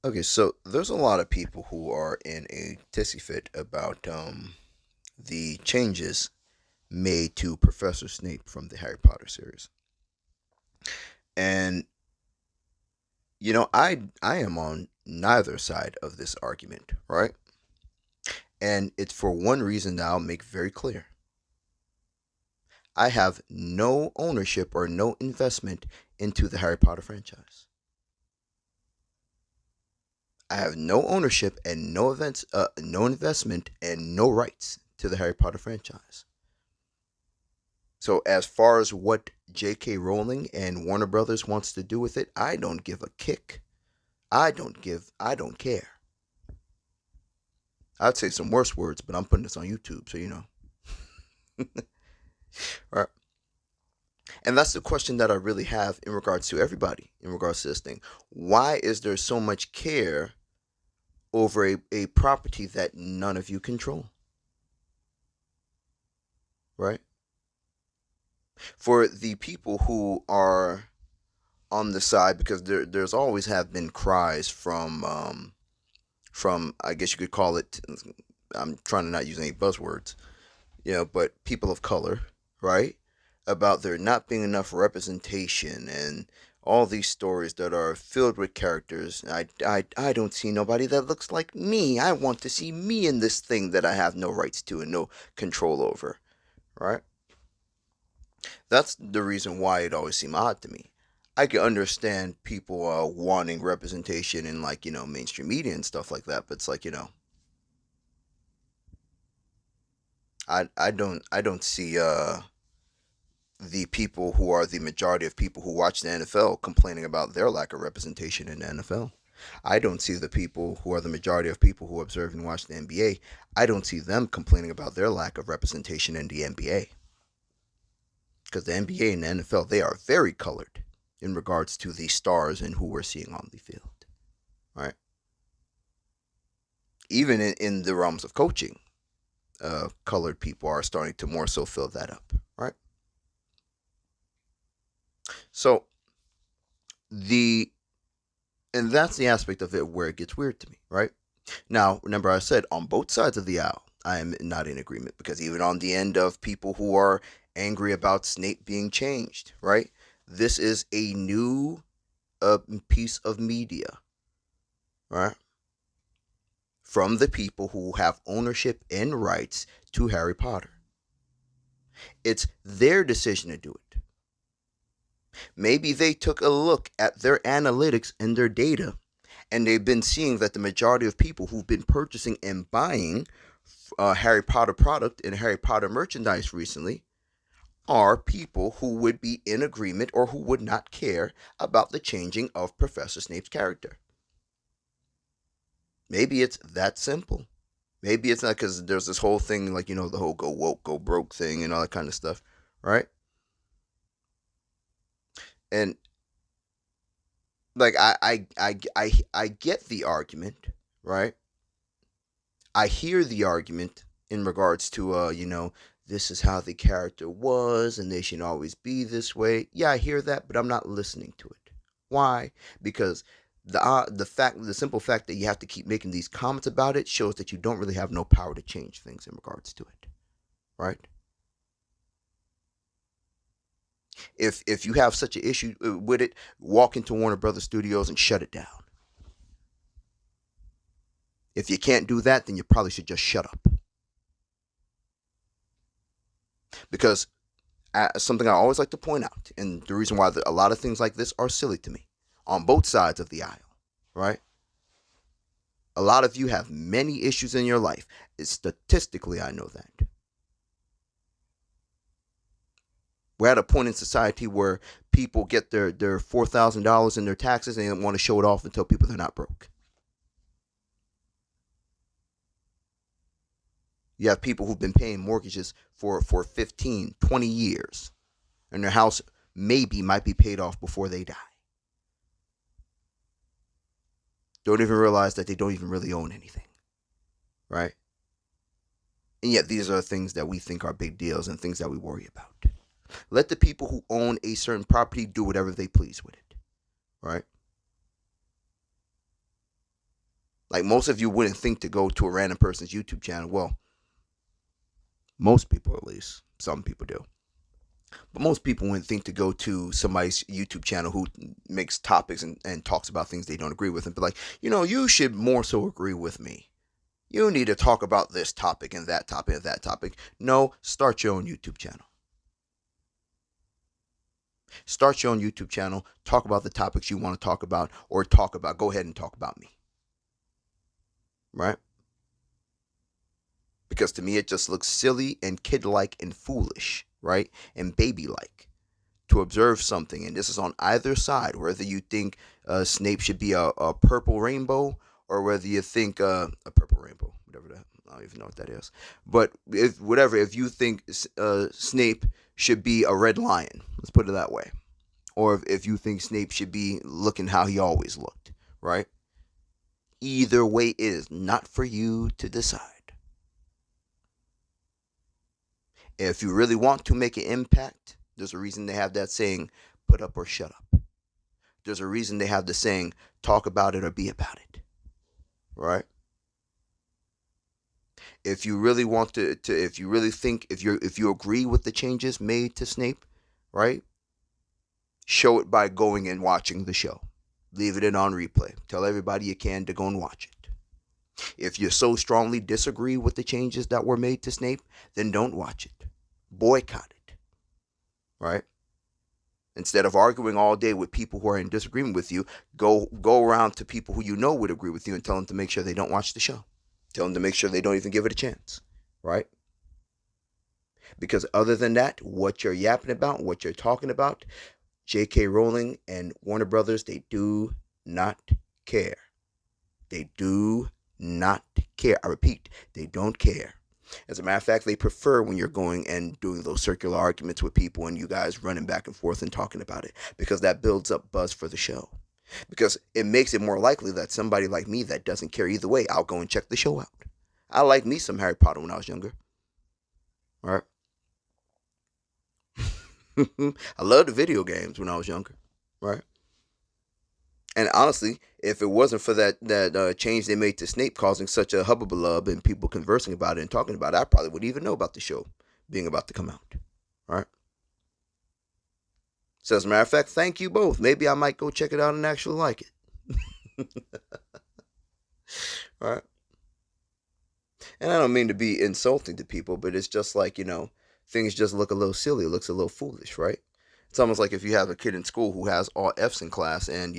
Okay, so there's a lot of people who are in a tissy fit about the changes made to Professor Snape from the Harry Potter series. And I am on neither side of this argument, right? And it's for one reason that I'll make very clear. I have no ownership or no investment into the Harry Potter franchise. I have no ownership and no investment and no rights to the Harry Potter franchise. So as far as what J.K. Rowling and Warner Brothers wants to do with it, I don't give a kick. I don't care. I'd say some worse words, but I'm putting this on YouTube, so you know. All right. And that's the question that I really have in regards to everybody, in regards to this thing. Why is there so much care over a property that none of you control? Right? For the people who are on the side, because there's always have been cries from I guess you could call it, I'm trying to not use any buzzwords, but people of color, right? About there not being enough representation and all these stories that are filled with characters. I don't see nobody that looks like me. I want to see me in this thing that I have no rights to and no control over, right? That's the reason why it always seemed odd to me. I can understand people wanting representation in like mainstream media and stuff like that, but it's like I don't see the people who are the majority of people who watch the NFL complaining about their lack of representation in the NFL. I don't see the people who are the majority of people who observe and watch the NBA. I don't see them complaining about their lack of representation in the NBA. Because the NBA and the NFL, they are very colored in regards to the stars and who we're seeing on the field. Right? Even in the realms of coaching, colored people are starting to more so fill that up. Right? So the and that's the aspect of it where it gets weird to me, right? Now, remember I said on both sides of the aisle, I am not in agreement because even on the end of people who are angry about Snape being changed, right? This is a new piece of media, right? From the people who have ownership and rights to Harry Potter. It's their decision to do it. Maybe they took a look at their analytics and their data, and they've been seeing that the majority of people who've been purchasing and buying Harry Potter product and Harry Potter merchandise recently are people who would be in agreement or who would not care about the changing of Professor Snape's character. Maybe it's that simple. Maybe it's not because there's this whole thing like the whole go woke, go broke thing and all that kind of stuff, right? And like I get the argument, right? I hear the argument in regards to this is how the character was and they should always be this way. Yeah, I hear that, but I'm not listening to it. Why? Because the simple fact that you have to keep making these comments about it shows that you don't really have no power to change things in regards to it, right? If you have such an issue with it, walk into Warner Brothers Studios and shut it down. If you can't do that, then you probably should just shut up. Because something I always like to point out, and the reason why a lot of things like this are silly to me, on both sides of the aisle, right? A lot of you have many issues in your life. Statistically, I know that. We're at a point in society where people get their $4,000 in their taxes and they don't want to show it off and tell people they're not broke. You have people who've been paying mortgages for 15, 20 years, and their house maybe might be paid off before they die. Don't even realize that they don't even really own anything, right? And yet these are things that we think are big deals and things that we worry about. Let the people who own a certain property do whatever they please with it, right? Like most of you wouldn't think to go to a random person's YouTube channel. Well, most people at least. Some people do. But most people wouldn't think to go to somebody's YouTube channel who makes topics and talks about things they don't agree with and be like, you should more so agree with me. You need to talk about this topic and that topic and that topic. No, start your own YouTube channel. Start your own YouTube channel. Talk about the topics you want to talk about or talk about. Go ahead and talk about me. Right? Because to me, it just looks silly and kid like and foolish, right? And baby like to observe something. And this is on either side, whether you think Snape should be a purple rainbow or whether you think a purple rainbow, whatever that. I don't even know what that is. But if you think Snape should be a red lion, let's put it that way. Or if you think Snape should be looking how he always looked, right? Either way, it is not for you to decide. If you really want to make an impact, there's a reason they have that saying, put up or shut up. There's a reason they have the saying, talk about it or be about it. Right? If you really want if you really think, if you agree with the changes made to Snape, right? Show it by going and watching the show. Leave it in on replay. Tell everybody you can to go and watch it. If you so strongly disagree with the changes that were made to Snape, then don't watch it. Boycott it. Right? Instead of arguing all day with people who are in disagreement with you, go around to people who you know would agree with you and tell them to make sure they don't watch the show. Tell them to make sure they don't even give it a chance. Right? Because other than that, what you're yapping about, what you're talking about, J.K. Rowling and Warner Brothers, they do not care. They do not care. I repeat, they don't care. As a matter of fact, they prefer when you're going and doing those circular arguments with people and you guys running back and forth and talking about it, because that builds up buzz for the show. Because it makes it more likely that somebody like me that doesn't care either way, I'll go and check the show out. I liked me some Harry Potter when I was younger. All right. I loved the video games when I was younger. Right. And honestly, if it wasn't for that change they made to Snape causing such a hubbub and people conversing about it and talking about it, I probably wouldn't even know about the show being about to come out. All right. So as a matter of fact, thank you both. Maybe I might go check it out and actually like it. All right. And I don't mean to be insulting to people, but it's just like, things just look a little silly. It looks a little foolish, right? It's almost like if you have a kid in school who has all F's in class and,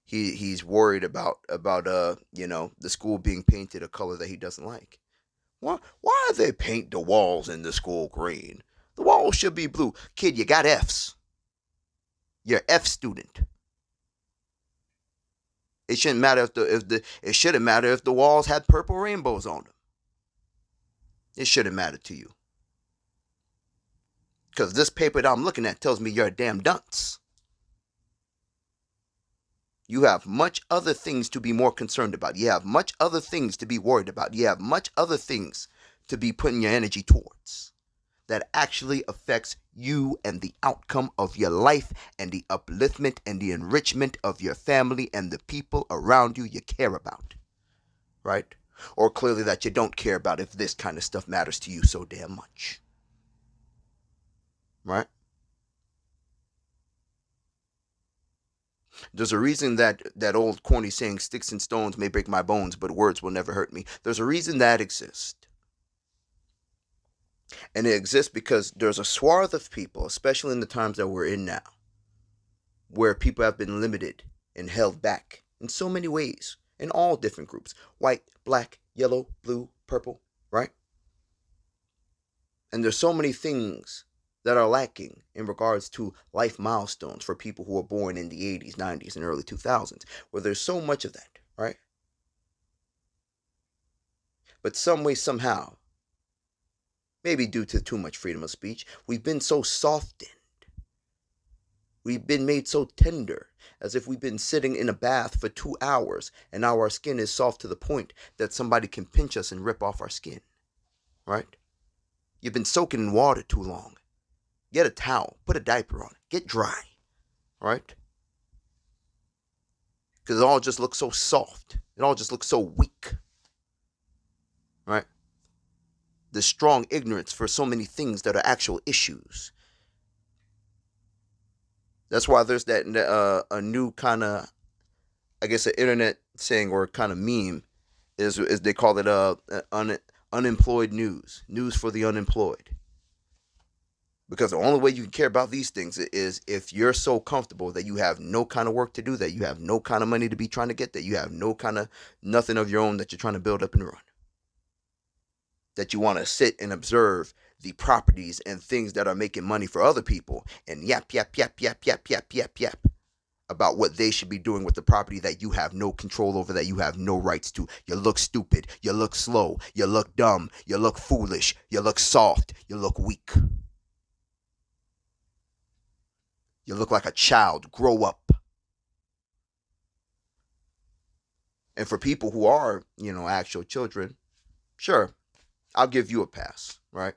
he's worried about the school being painted a color that he doesn't like. Why they paint the walls in the school green? The walls should be blue. Kid, you got F's. You're an F student. It shouldn't matter it shouldn't matter if the walls had purple rainbows on them. It shouldn't matter to you. Because this paper that I'm looking at tells me you're a damn dunce. You have much other things to be more concerned about. You have much other things to be worried about. You have much other things to be putting your energy towards that actually affects you and the outcome of your life and the upliftment and the enrichment of your family and the people around you care about. Right? Or clearly that you don't care about if this kind of stuff matters to you so damn much. Right? There's a reason that old corny saying, sticks and stones may break my bones, but words will never hurt me. There's a reason that exists. And it exists because there's a swath of people, especially in the times that we're in now, where people have been limited and held back in so many ways, in all different groups. White, black, yellow, blue, purple, right? And there's so many things that are lacking in regards to life milestones for people who were born in the 80s, 90s, and early 2000s, where there's so much of that, right? But some way, somehow, maybe due to too much freedom of speech, we've been so softened. We've been made so tender, as if we've been sitting in a bath for 2 hours, and now our skin is soft to the point that somebody can pinch us and rip off our skin, right? You've been soaking in water too long. Get a towel, put a diaper on it, get dry, right? Because it all just looks so soft It all just looks so weak, right? The strong ignorance for so many things that are actual issues. That's why there's that a new kind of, I guess, an internet saying or kind of meme is they call it unemployed news for the unemployed. Because the only way you can care about these things is if you're so comfortable that you have no kind of work to do, that you have no kind of money to be trying to get, that you have no kind of nothing of your own that you're trying to build up and run. That you want to sit and observe the properties and things that are making money for other people and yap, yap, yap, yap, yap, yap, yap, yap about what they should be doing with the property that you have no control over, that you have no rights to. You look stupid. You look slow. You look dumb. You look foolish. You look soft. You look weak. You look like a child. Grow up. And for people who are, actual children, sure, I'll give you a pass, right?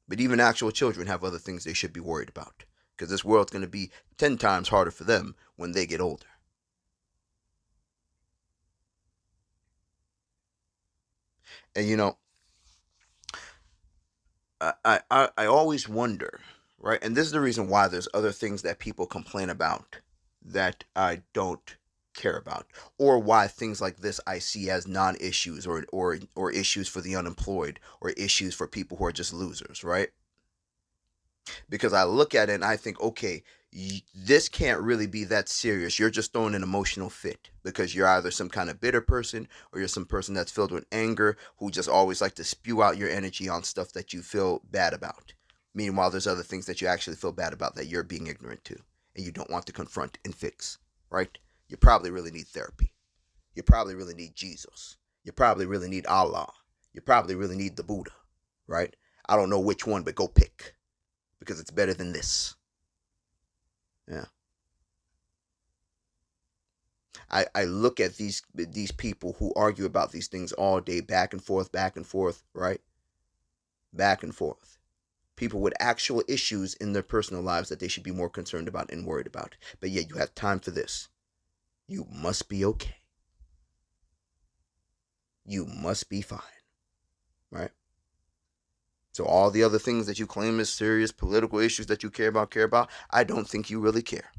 But even actual children have other things they should be worried about. Because this world's going to be 10 times harder for them when they get older. And I always wonder, right? And this is the reason why there's other things that people complain about that I don't care about, or why things like this I see as non-issues, or issues for the unemployed, or issues for people who are just losers, right? Because I look at it and I think, okay, this can't really be that serious. You're just throwing an emotional fit because you're either some kind of bitter person or you're some person that's filled with anger who just always like to spew out your energy on stuff that you feel bad about. Meanwhile, there's other things that you actually feel bad about that you're being ignorant to and you don't want to confront and fix, right? You probably really need therapy. You probably really need Jesus. You probably really need Allah. You probably really need the Buddha, right? I don't know which one, but go pick because it's better than this. Yeah. I look at these people who argue about these things all day, back and forth, right? Back and forth. People with actual issues in their personal lives that they should be more concerned about and worried about. But yet you have time for this. You must be okay. You must be fine, right? So all the other things that you claim as serious political issues that you care about, I don't think you really care.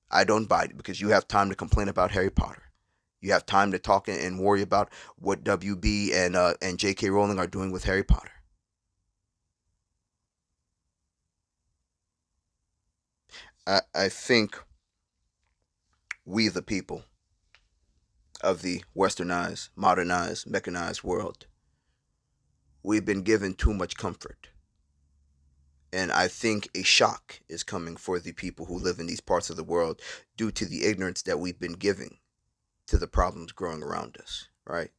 I don't buy it because you have time to complain about Harry Potter. You have time to talk and worry about what WB and J.K. Rowling are doing with Harry Potter. I think we, the people of the westernized, modernized, mechanized world, we've been given too much comfort. And I think a shock is coming for the people who live in these parts of the world due to the ignorance that we've been giving to the problems growing around us, right?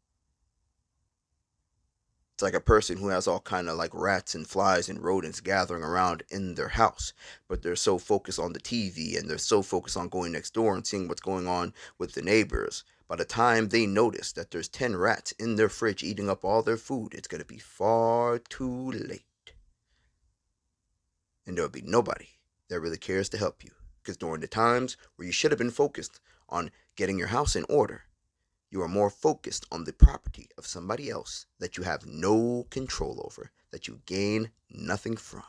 It's like a person who has all kind of like rats and flies and rodents gathering around in their house, but they're so focused on the TV and they're so focused on going next door and seeing what's going on with the neighbors. By the time they notice that there's 10 rats in their fridge eating up all their food, it's going to be far too late. And there'll be nobody that really cares to help you. Because during the times where you should have been focused on getting your house in order, you are more focused on the property of somebody else that you have no control over, that you gain nothing from.